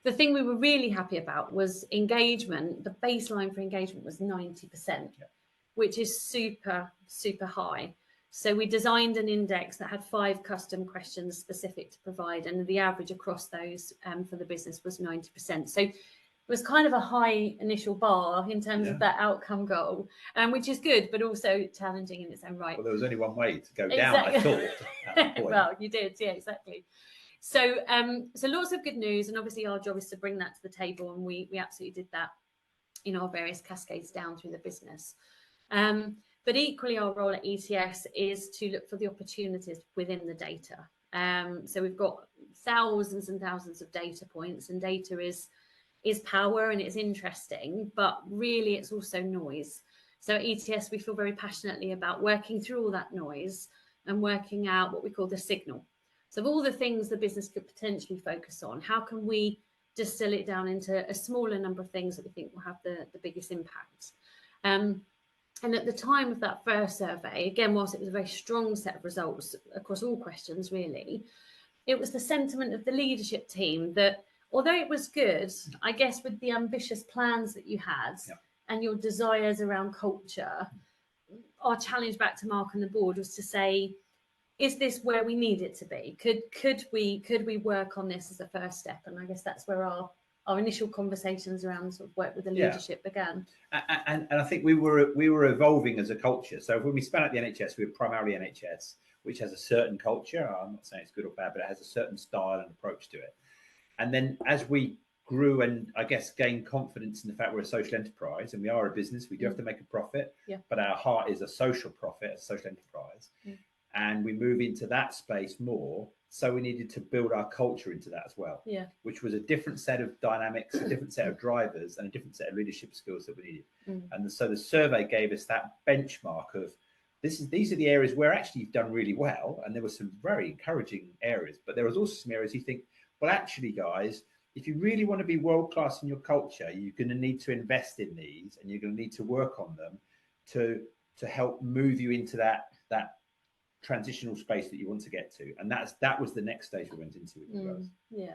The thing we were really happy about was engagement. The baseline for engagement was 90%, which is super, super high. So we designed an index that had 5 custom questions specific to provide, and the average across those for the business was 90%. So it was kind of a high initial bar in terms of that outcome goal, which is good, but also challenging in its own right. Well, there was only one way to go down, I thought. At that point. Well, you did, yeah, exactly. So, so lots of good news, and obviously our job is to bring that to the table, and we absolutely did that in our various cascades down through the business. But equally, our role at ETS is to look for the opportunities within the data. So we've got thousands and thousands of data points, and data is power and it's interesting, but really it's also noise. So at ETS, we feel very passionately about working through all that noise and working out what we call the signal. So of all the things the business could potentially focus on, how can we distill it down into a smaller number of things that we think will have the biggest impact? And at the time of that first survey, again, whilst it was a very strong set of results across all questions, really, it was the sentiment of the leadership team that, although it was good, I guess with the ambitious plans that you had and your desires around culture, our challenge back to Mark and the board was to say, is this where we need it to be? Could we work on this as a first step? And I guess that's where our initial conversations around sort of work with the leadership began. And I think we were evolving as a culture. So when we spun out the NHS, we were primarily NHS, which has a certain culture. I'm not saying it's good or bad, but it has a certain style and approach to it. And then as we grew and I guess gained confidence in the fact we're a social enterprise, and we are a business, we do have to make a profit, but our heart is a social profit, a social enterprise. And we move into that space more. So we needed to build our culture into that as well, which was a different set of dynamics, a different set of drivers, and a different set of leadership skills that we needed. And so the survey gave us that benchmark of these are the areas where actually you've done really well. And there were some very encouraging areas, but there was also some areas you think, well, actually, guys, if you really want to be world-class in your culture, you're going to need to invest in these, and you're going to need to work on them to help move you into that transitional space that you want to get to. And that was the next stage we went into with you guys. Yeah,